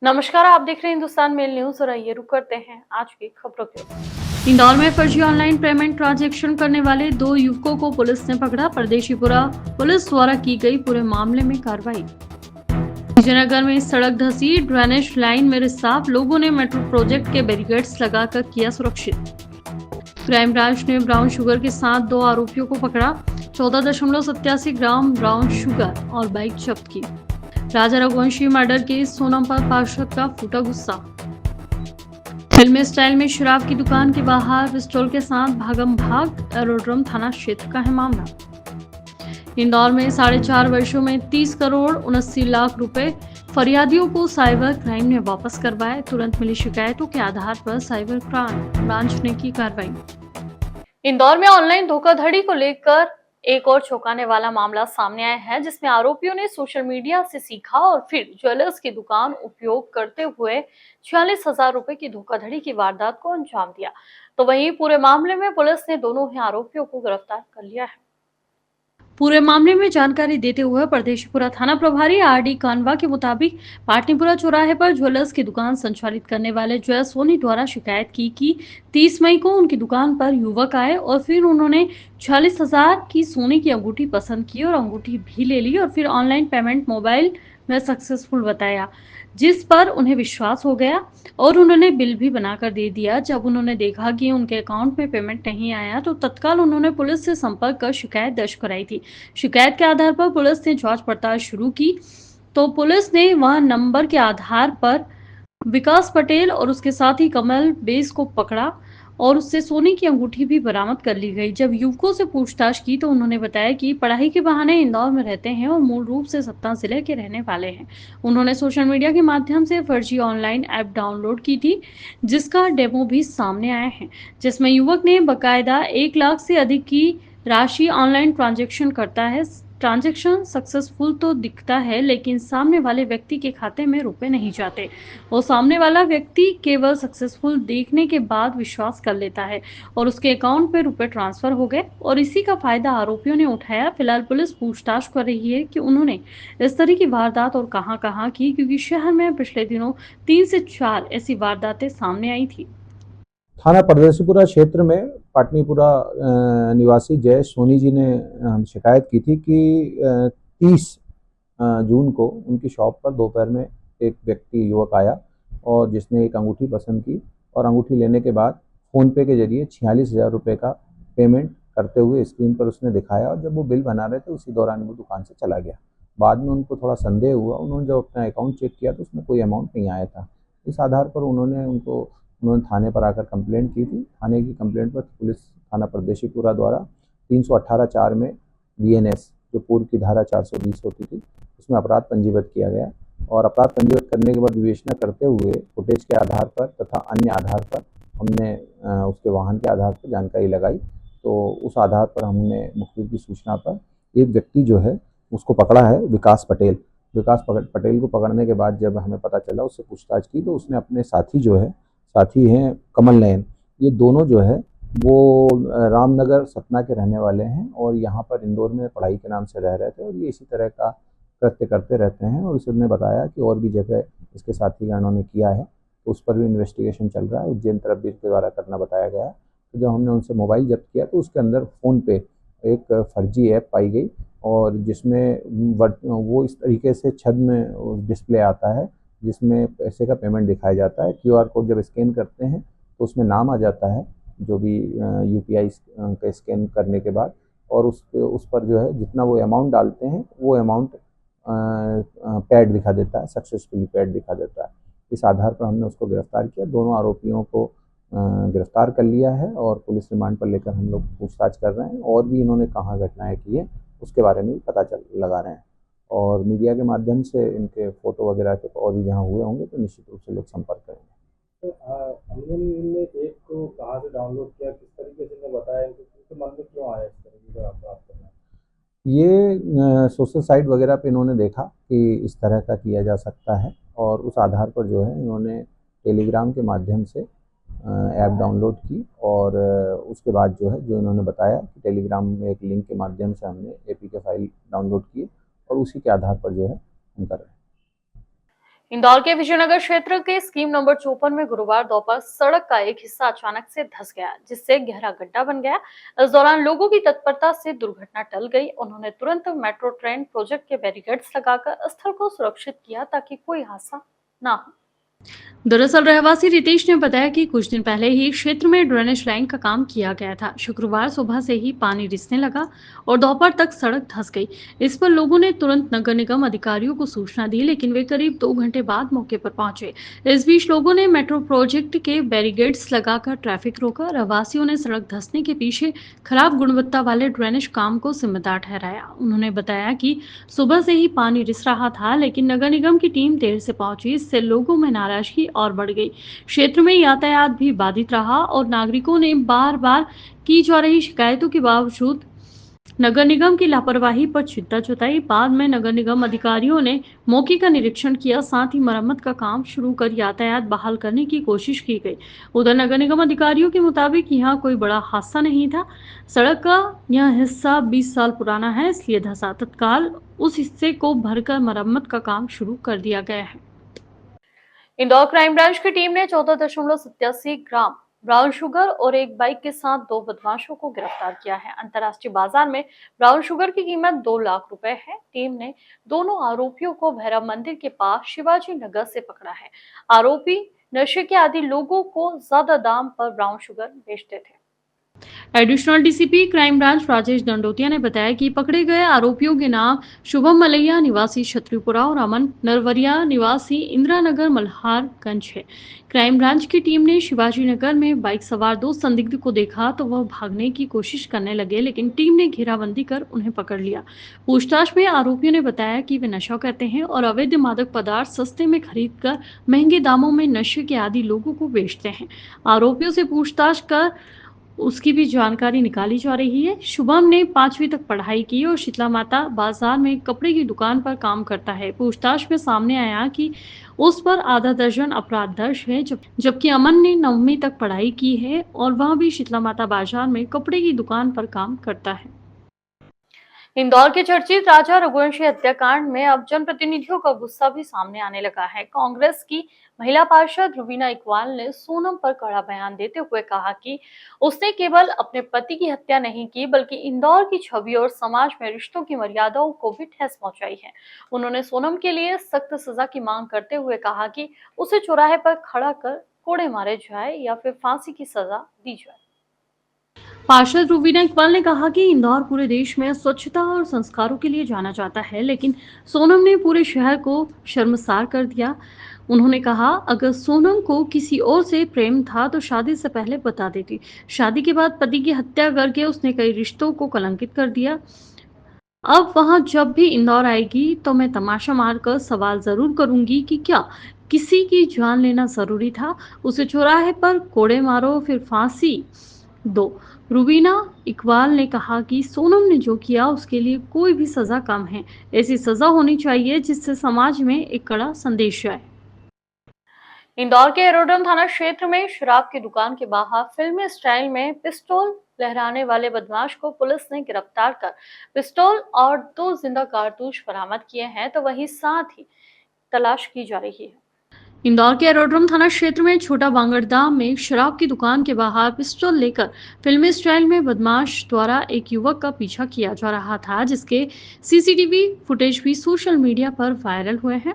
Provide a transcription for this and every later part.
नमस्कार, आप देख रहे हैं हिंदुस्तान मेल न्यूज और आइए रुक करते हैं आज की खबरों के ओर। इंदौर में फर्जी ऑनलाइन पेमेंट ट्रांजैक्शन करने वाले 2 युवकों को पुलिस ने पकड़ा। परदेशीपुरा पुलिस द्वारा की गई पूरे मामले में कार्रवाई। विजयनगर में सड़क धंसी, ड्रेनेज लाइन में रिसाव, लोगों ने मेट्रो प्रोजेक्ट के बैरिकेड्स लगाकर किया सुरक्षित। क्राइम ब्रांच ने ब्राउन शुगर के साथ 2 आरोपियों को पकड़ा। 14.87 ग्राम ब्राउन शुगर और बाइक जब्त की। राजा रघुवंशी मर्डर केस, सोनम पर पार्षद का फूटा गुस्सा। फिल्मी स्टाइल में शराब की दुकान के बाहर पिस्तौल के साथ भागम भाग, एरोड्रम थाना क्षेत्र का है मामला। इंदौर में 4.5 वर्षों में 30 करोड़ 79 लाख रुपए फरियादियों को साइबर क्राइम ने वापस करवाए। तुरंत मिली शिकायतों के आधार पर साइबर क्राइम ब्रांच ने की कार्रवाई। इंदौर में ऑनलाइन धोखाधड़ी को लेकर एक और चौंकाने वाला मामला सामने आया है, जिसमें आरोपियों ने सोशल मीडिया से सीखा और फिर ज्वेलर्स की दुकान उपयोग करते हुए 46,000 रुपए की धोखाधड़ी की वारदात को अंजाम दिया। तो वहीं पूरे मामले में पुलिस ने दोनों ही आरोपियों को गिरफ्तार कर लिया है। पूरे मामले में जानकारी देते हुए परदेशीपुरा थाना प्रभारी आरडी कानवा के मुताबिक पाटनीपुरा चौराहे पर ज्वेलर्स की दुकान संचालित करने वाले जय सोनी द्वारा शिकायत की कि 30 मई को उनकी दुकान पर युवक आए और फिर उन्होंने 46,000 की सोने की अंगूठी पसंद की और अंगूठी भी ले ली और फिर ऑनलाइन पेमेंट मोबाइल में सक्सेसफुल बताया, जिस पर उन्हें विश्वास हो गया और उन्होंने बिल भी बनाकर दे दिया। जब उन्होंने देखा कि उनके अकाउंट में पेमेंट नहीं आया तो तत्काल उन्होंने पुलिस से संपर्क कर शिकायत दर्ज कराई थी। शिकायत के आधार पर पुलिस ने जांच पड़ताल शुरू की तो पुलिस ने वह नंबर के आधार पर विकास पटेल और उसके साथी कमल बेस को पकड़ा और उससे सोने की अंगूठी भी बरामद कर ली गई। जब युवकों से पूछताछ की तो उन्होंने बताया कि पढ़ाई के बहाने इंदौर में रहते हैं और मूल रूप से सतना जिले के रहने वाले हैं। उन्होंने सोशल मीडिया के माध्यम से फर्जी ऑनलाइन ऐप डाउनलोड की थी, जिसका डेमो भी सामने आया है, जिसमें युवक ने बकायदा 1 लाख से अधिक की राशि ऑनलाइन ट्रांजैक्शन करता है। ट्रांजैक्शन सक्सेसफुल तो दिखता है, लेकिन सामने वाले व्यक्ति के खाते में रुपए नहीं जाते। वो सामने वाला व्यक्ति केवल सक्सेसफुल देखने के बाद विश्वास कर लेता है और उसके अकाउंट पे रुपए ट्रांसफर हो गए और इसी का फायदा आरोपियों ने उठाया। फिलहाल पुलिस पूछताछ कर रही है कि उन्होंने इस तरह की वारदात और कहां-कहां की, क्योंकि शहर में पिछले दिनों 3 से 4 ऐसी वारदातें सामने आई थी। थाना परदेशीपुरा क्षेत्र में पाटनीपुरा निवासी जय सोनी जी ने शिकायत की थी कि 30 जून को उनकी शॉप पर दोपहर में एक व्यक्ति युवक आया और जिसने एक अंगूठी पसंद की और अंगूठी लेने के बाद फ़ोनपे के जरिए 46,000 रुपये का पेमेंट करते हुए स्क्रीन पर उसने दिखाया और जब वो बिल बना रहे थे उसी दौरान वो दुकान से चला गया। बाद में उनको थोड़ा संदेह हुआ, उन्होंने जब अपना अकाउंट चेक किया तो उसमें कोई अमाउंट नहीं आया था। इस आधार पर उन्होंने थाने पर आकर कंप्लेंट की थी। थाने की कंप्लेंट पर पुलिस थाना परदेशीपुरा द्वारा 318(4) में बीएनएस, जो पूर्व की धारा 420 होती थी, उसमें अपराध पंजीबद्ध किया गया और अपराध पंजीबद्ध करने के बाद विवेचना करते हुए फुटेज के आधार पर तथा अन्य आधार पर हमने उसके वाहन के आधार पर जानकारी लगाई। तो उस आधार पर हमने मुखबिर की सूचना पर एक व्यक्ति जो है उसको पकड़ा है, विकास पटेल। विकास पटेल को पकड़ने के बाद जब हमें पता चला, उससे पूछताछ की तो उसने अपने साथी हैं कमल नयन, ये दोनों जो है वो रामनगर सतना के रहने वाले हैं और यहाँ पर इंदौर में पढ़ाई के नाम से रह रहे थे और ये इसी तरह का कृत्य करते रहते हैं। और उसने बताया कि और भी जगह इसके साथीगणों ने किया है, तो उस पर भी इन्वेस्टिगेशन चल रहा है। उज्जैन तरफ भी इसके द्वारा करना बताया गया है। तो जब हमने उनसे मोबाइल जब्त किया तो उसके अंदर फ़ोनपे एक फर्जी ऐप पाई गई और जिसमें वो इस तरीके से छद में डिस्प्ले आता है जिसमें पैसे का पेमेंट दिखाया जाता है। क्यूआर कोड जब स्कैन करते हैं तो उसमें नाम आ जाता है, जो भी यूपीआई का स्कैन करने के बाद, और उस पर जो है जितना वो अमाउंट डालते हैं वो अमाउंट पैड दिखा देता है, सक्सेसफुली पैड दिखा देता है। इस आधार पर हमने उसको गिरफ्तार किया। दोनों आरोपियों को गिरफ्तार कर लिया है और पुलिस रिमांड पर लेकर हम लोग पूछताछ कर रहे हैं। और भी इन्होंने कहाँ घटनाएं की है उसके बारे में भी पता लगा रहे हैं और मीडिया के माध्यम से इनके फ़ोटो वगैरह के और भी जहाँ हुए होंगे तो निश्चित रूप से लोग संपर्क करेंगे। तो इनने ऐप को कहाँ से डाउनलोड किया, किस तरीके से इन्हें बताया, इनके मन में क्यों आया इस तरीके का अपराध करना? ये सोशल साइट वगैरह पे इन्होंने देखा कि इस तरह का किया जा सकता है और उस आधार पर जो है इन्होंने टेलीग्राम के माध्यम से ऐप डाउनलोड की और उसके बाद जो इन्होंने बताया कि टेलीग्राम में एक लिंक के माध्यम से हमने एपीके फाइल डाउनलोड की और उसी के आधार पर जो है हम कर रहे हैं। इंदौर के विजयनगर क्षेत्र के स्कीम नंबर 54 में गुरुवार दोपहर सड़क का एक हिस्सा अचानक से धंस गया, जिससे गहरा गड्ढा बन गया। इस दौरान लोगों की तत्परता से दुर्घटना टल गई। उन्होंने तुरंत मेट्रो ट्रेन प्रोजेक्ट के बैरिकेड्स लगाकर स्थल को सुरक्षित किया ताकि कोई हादसा ना हो। दरअसल रहवासी रितेश ने बताया कि कुछ दिन पहले ही क्षेत्र में ड्रेनेज लाइन का काम किया गया था। शुक्रवार सुबह से ही पानी रिसने लगा और दोपहर तक सड़क धंस गई। इस पर लोगों ने तुरंत नगर निगम अधिकारियों को सूचना दी, लेकिन वे करीब 2 घंटे बाद मौके पर पहुंचे। इस बीच लोगों ने मेट्रो प्रोजेक्ट के बैरिकेड्स लगाकर ट्रैफिक रोका। रहवासियों ने सड़क धंसने के पीछे खराब गुणवत्ता वाले ड्रेनेज काम को जिम्मेदार ठहराया। उन्होंने बताया कि सुबह से ही पानी रिस रहा था, लेकिन नगर निगम की टीम देर से पहुंची। इससे लोगों में नाराजगी और बढ़ गई। क्षेत्र में यातायात भी बाधित रहा और नागरिकों ने बार बार की जा रही शिकायतों के बावजूद नगर निगम की लापरवाही पर चिंता जताई। बाद में नगर निगम अधिकारियों ने मौके का निरीक्षण किया, साथ ही मरम्मत का काम शुरू कर यातायात बहाल करने की कोशिश की गई। उधर नगर निगम अधिकारियों के मुताबिक यहाँ कोई बड़ा हादसा नहीं था। सड़क का यह हिस्सा 20 साल पुराना है, इसलिए धंसा। तत्काल उस हिस्से को भरकर मरम्मत का काम शुरू कर दिया गया है। इंदौर क्राइम ब्रांच की टीम ने 14.87 ग्राम ब्राउन शुगर और एक बाइक के साथ 2 बदमाशों को गिरफ्तार किया है। अंतर्राष्ट्रीय बाजार में ब्राउन शुगर की कीमत 2 लाख रुपए है। टीम ने दोनों आरोपियों को भैरव मंदिर के पास शिवाजी नगर से पकड़ा है। आरोपी नशे के आदी लोगों को ज्यादा दाम पर ब्राउन शुगर बेचते थे। Additional DCP crime branch Rajesh Dandotiya ने बताया कि पकड़े गए आरोपियों के नाम शुभम मलैया निवासी छतरीपुरा और अमन नरवरिया निवासी इंदिरा नगर मल्हारगंज है। क्राइम ब्रांच की टीम ने शिवाजी नगर में बाइक सवार 2 संदिग्ध को देखा तो वह भागने की कोशिश करने लगे, लेकिन टीम ने घेराबंदी कर उन्हें पकड़ लिया। पूछताछ में आरोपियों ने बताया कि वे नशा करते हैं और अवैध मादक पदार्थ सस्ते में खरीदकर महंगे दामों में नशे के आदी लोगों को बेचते हैं। आरोपियों से पूछताछ कर उसकी भी जानकारी निकाली जा रही है। शुभम ने 5वीं तक पढ़ाई की और शीतला माता बाजार में कपड़े की दुकान पर काम करता है। पूछताछ में सामने आया कि उस पर आधा दर्जन अपराध दर्ज है, जबकि अमन ने 9वीं तक पढ़ाई की है और वह भी शीतला माता बाजार में कपड़े की दुकान पर काम करता है। इंदौर के चर्चित राजा रघुवंशी हत्याकांड में अब जनप्रतिनिधियों का गुस्सा भी सामने आने लगा है। कांग्रेस की महिला पार्षद रुबीना इकबाल ने सोनम पर कड़ा बयान देते हुए कहा कि उसने केवल अपने पति की हत्या नहीं की, बल्कि इंदौर की छवि और समाज में रिश्तों की मर्यादाओं को भी ठेस पहुंचाई है। उन्होंने सोनम के लिए सख्त सजा की मांग करते हुए कहा कि उसे चौराहे पर खड़ा कर कोड़े मारे जाए या फिर फांसी की सजा दी जाए। पार्षद रुबीना इकबाल ने कहा कि इंदौर पूरे देश में स्वच्छता और संस्कारों के लिए जाना जाता है, लेकिन सोनम ने पूरे शहर को शर्मसार कर दिया। उन्होंने कहा, अगर सोनम को किसी और से प्रेम था तो शादी से पहले बता देती। शादी के बाद पति की हत्या करके उसने कई रिश्तों को कलंकित कर दिया। अब वहां जब भी इंदौर आएगी तो मैं तमाशा मारकर सवाल जरूर करूंगी कि क्या किसी की जान लेना जरूरी था? उसे चौराहे पर कोड़े मारो फिर फांसी दो। रुबीना इकबाल ने कहा कि सोनम ने जो किया उसके लिए कोई भी सजा कम है। ऐसी सजा होनी चाहिए जिससे समाज में एक कड़ा संदेश जाए। इंदौर के एरोड्रम थाना क्षेत्र में शराब की दुकान के बाहर फिल्मी स्टाइल में पिस्तौल लहराने वाले बदमाश को पुलिस ने गिरफ्तार कर पिस्तौल और 2 जिंदा कारतूस बरामद किए हैं, तो वहीं साथ ही तलाश की जा रही है। इंदौर के एरोड्रम थाना क्षेत्र में छोटा बांगड़दा में शराब की दुकान के बाहर पिस्टल लेकर फिल्मी स्टाइल में बदमाश द्वारा एक युवक का पीछा किया जा रहा था, जिसके सीसीटीवी फुटेज भी सोशल मीडिया पर वायरल हुए हैं।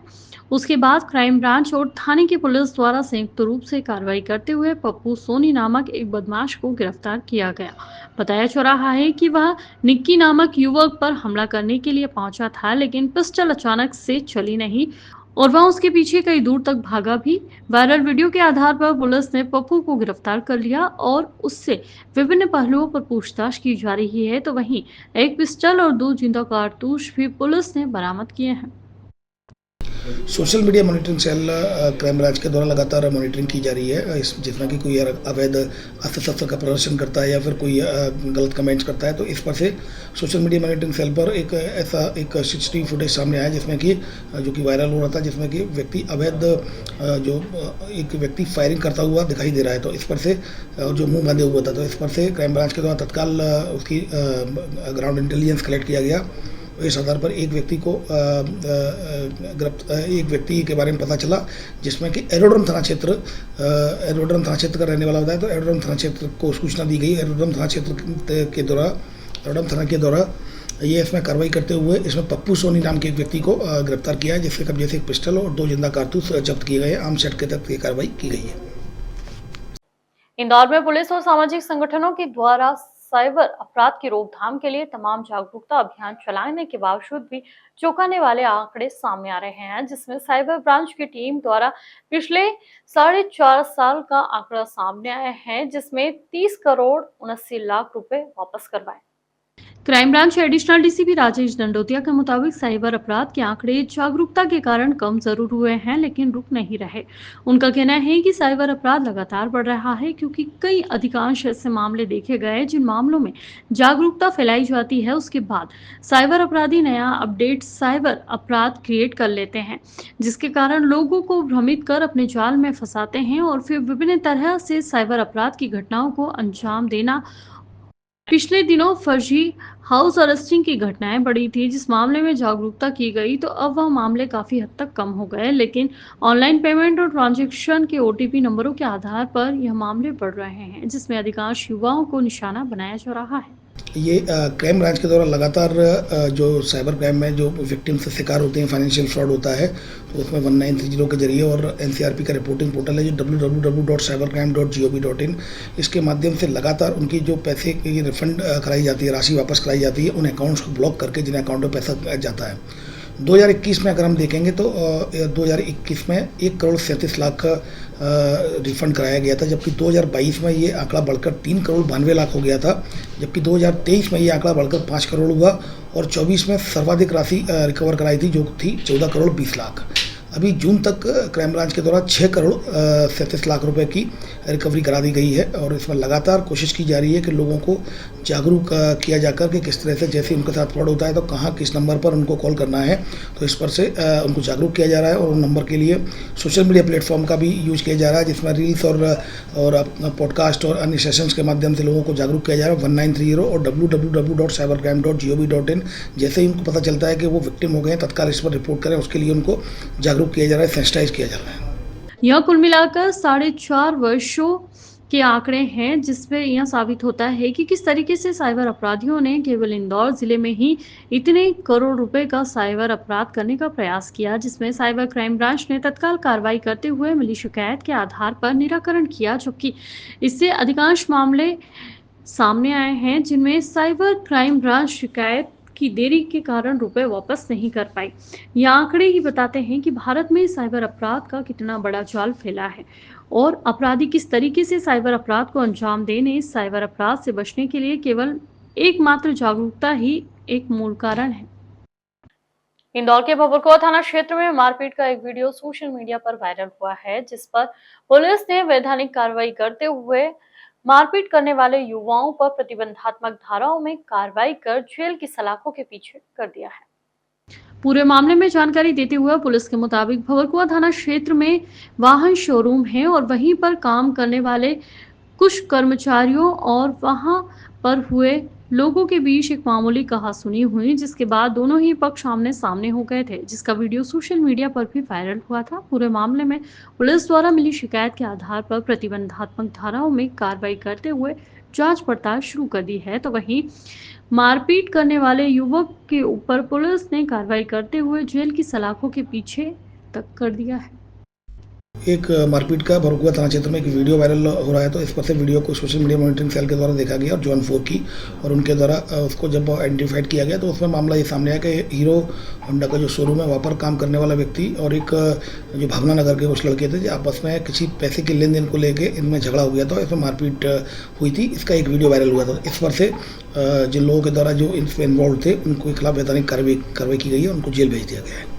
उसके बाद क्राइम ब्रांच और थाने की पुलिस द्वारा संयुक्त रूप से कार्रवाई करते हुए पप्पू सोनी नामक एक बदमाश को गिरफ्तार किया गया। बताया जा रहा है कि वह निक्की नामक युवक पर हमला करने के लिए पहुंचा था, लेकिन पिस्टल अचानक से चली नहीं और वह उसके पीछे कई दूर तक भागा भी। वायरल वीडियो के आधार पर पुलिस ने पप्पू को गिरफ्तार कर लिया और उससे विभिन्न पहलुओं पर पूछताछ की जा रही है, तो वहीं एक पिस्टल और 2 जिंदा कारतूस भी पुलिस ने बरामद किए हैं। Social media monitoring cell crime branch के द्वारा लगातार मॉनिटरिंग की जा रही है। जितना कि कोई अवैध अस्त्र शस्त्र का प्रदर्शन करता है या फिर कोई गलत कमेंट्स करता है, तो इस पर से सोशल मीडिया मॉनिटरिंग सेल पर एक ऐसा एक सीसीटीवी फुटेज सामने आया जिसमें कि जो कि वायरल हो रहा था, जिसमें कि व्यक्ति अवैध जो एक व्यक्ति फायरिंग करता हुआ दिखाई दे रहा है। तो इस पर से जो मुँह बंधे हुआ था, तो इस पर से क्राइम ब्रांच के द्वारा तत्काल उसकी ग्राउंड इंटेलिजेंस कलेक्ट किया गया तो इस आधार पर एक व्यक्ति को एक व्यक्ति के बारे में पता चला, जिसमें कि एरोड्रम थाना क्षेत्र का रहने वाला होता है। तो एरोड्रम थाना क्षेत्र को सूचना दी गई। एरोड्रम थाना के द्वारा ये इसमें कार्रवाई करते हुए इसमें पप्पू सोनी नाम के एक व्यक्ति को गिरफ्तार किया है, जिसके कब्जे से एक पिस्टल और 2 जिंदा कारतूस जब्त किए गए हैं। आर्म्स एक्ट के तहत ये कार्रवाई की गई है। इंदौर में पुलिस और सामाजिक संगठनों के द्वारा साइबर अपराध की रोकथाम के लिए तमाम जागरूकता अभियान चलाने के बावजूद भी चौंकाने वाले आंकड़े सामने आ रहे हैं, जिसमें साइबर ब्रांच की टीम द्वारा पिछले 4.5 साल का आंकड़ा सामने आया है, जिसमें 30 करोड़ 79 लाख रुपए वापस करवाए। Crime branch additional DCP Rajesh Dandotiya के मुताबिक साइबर अपराध के आंकड़े जागरूकता के कारण कम जरूर हुए हैं, लेकिन रुक नहीं रहे। उनका कहना है कि साइबर अपराध लगातार बढ़ रहा है, क्योंकि कई अधिकांश ऐसे मामले देखे गए जिन मामलों में जागरूकता फैलाई जाती है, उसके बाद साइबर अपराधी नया अपडेट साइबर अपराध क्रिएट कर लेते हैं, जिसके कारण लोगों को भ्रमित कर अपने जाल में फंसाते हैं और फिर विभिन्न तरह से साइबर अपराध की घटनाओं को अंजाम देना। पिछले दिनों फर्जी हाउस अरेस्टिंग की घटनाएं बढ़ी थी, जिस मामले में जागरूकता की गई तो अब वह मामले काफी हद तक कम हो गए, लेकिन ऑनलाइन पेमेंट और ट्रांजैक्शन के ओटीपी नंबरों के आधार पर यह मामले बढ़ रहे हैं, जिसमें अधिकांश युवाओं को निशाना बनाया जा रहा है। ये क्राइम ब्रांच के द्वारा लगातार जो साइबर क्राइम में जो विक्टिम से शिकार होते हैं, फाइनेंशियल फ्रॉड होता है, तो उसमें 1930 के जरिए और एनसीआरपी का रिपोर्टिंग पोर्टल है जो www.cybercrime.gov.in, इसके माध्यम से लगातार उनकी जो पैसे की रिफंड कराई जाती है, राशि वापस कराई जाती है, उन अकाउंट्स को ब्लॉक करके जिन अकाउंट में पैसा जाता है। 2021 में अगर हम देखेंगे तो 2021 में 1 करोड़ 37 लाख का रिफंड कराया गया था, जबकि 2022 में ये आंकड़ा बढ़कर 3 करोड़ 92 लाख हो गया था, जबकि 2023 में ये आंकड़ा बढ़कर 5 करोड़ हुआ और 24 में सर्वाधिक राशि रिकवर कराई थी, जो थी 14 करोड़ 20 लाख। अभी जून तक क्राइम ब्रांच के द्वारा 6 करोड़ 37 लाख रुपए की रिकवरी करा दी गई है और इसमें लगातार कोशिश की जा रही है कि लोगों को जागरूक किया जाकर कि किस तरह से जैसे उनके साथ फ्रॉड होता है तो कहाँ किस नंबर पर उनको कॉल करना है, तो इस पर से उनको जागरूक किया जा रहा है। और उन नंबर के लिए सोशल मीडिया प्लेटफॉर्म का भी यूज किया जा रहा है, जिसमें रील्स और पॉडकास्ट और अन्य सेशंस के माध्यम से लोगों को जागरूक किया जा रहा है। 1930 और www.cybercrime.gov.in, जैसे ही उनको पता चलता है कि वो विक्टिम हो गए हैं, तत्काल इस पर रिपोर्ट करें, उसके लिए उनको जागरूक किया जा रहा है, सेंसिटाइज किया जा रहा है। यह कुल मिलाकर 4.5 वर्षों के आंकड़े हैं, जिसमें यह साबित होता है कि किस तरीके से साइबर अपराधियों ने केवल इंदौर जिले में ही इतने करोड़ रुपए का साइबर अपराध करने का प्रयास किया, जिसमें साइबर क्राइम ब्रांच ने तत्काल कार्रवाई करते हुए मिली शिकायत के आधार पर निराकरण किया, जबकि इससे अधिकांश मामले सामने आए हैं जिनमें साइबर क्राइम ब्रांच शिकायत की देरी के कारण रुपए वापस नहीं कर पाई। ये आंकड़े ही बताते हैं कि भारत में साइबर अपराध का कितना बड़ा जाल फैला है और अपराधी किस तरीके से साइबर अपराध को अंजाम देने, साइबर अपराध से बचने के लिए केवल एकमात्र जागरूकता ही एक मूल कारण है। इंदौर के भबरकुआ थाना क्षेत्र में मारपीट का एक वीडियो सोशल मीडिया पर वायरल हुआ है, जिस पर पुलिस ने वैधानिक कार्रवाई करते हुए मारपीट करने वाले युवाओं पर प्रतिबंधात्मक धाराओं में कार्रवाई कर जेल की सलाखों के पीछे कर दिया है। पूरे मामले में जानकारी देते हुए पुलिस के मुताबिक भबरकुआ थाना क्षेत्र में वाहन शोरूम है और वहीं पर काम करने वाले कुछ कर्मचारियों और वहां पर हुए लोगों के बीच एक मामूली कहासुनी हुई, जिसके बाद दोनों ही पक्ष आमने सामने हो गए थे, जिसका वीडियो सोशल मीडिया पर भी वायरल हुआ था। पूरे मामले में पुलिस द्वारा मिली शिकायत के आधार पर प्रतिबंधात्मक धाराओं में कार्रवाई करते हुए जांच पड़ताल शुरू कर दी है, तो वहीं मारपीट करने वाले युवक के ऊपर पुलिस ने कार्रवाई करते हुए जेल की सलाखों के पीछे तक कर दिया है। एक मारपीट का भबरकुआ थाना क्षेत्र में एक वीडियो वायरल हो रहा है, तो इस पर से वीडियो को सोशल मीडिया मॉनिटरिंग सेल के द्वारा देखा गया और जोन 4 की, और उनके द्वारा उसको जब आइडेंटिफाइड किया गया तो उसमें मामला ये सामने आया कि हीरो होंडा का जो शोरूम है वहाँ पर काम करने वाला व्यक्ति और एक जो भावना नगर के कुछ लड़के थे, जो आपस में किसी पैसे के लेन देन को लेके इनमें झगड़ा हो गया था, इसमें मारपीट हुई थी। इसका एक वीडियो वायरल हुआ था। इस पर से जिन लोगों के द्वारा जो इसमें इन्वॉल्व थे उनको खिलाफ वैधानिक कार्रवाई की गई है, उनको जेल भेज दिया गया है।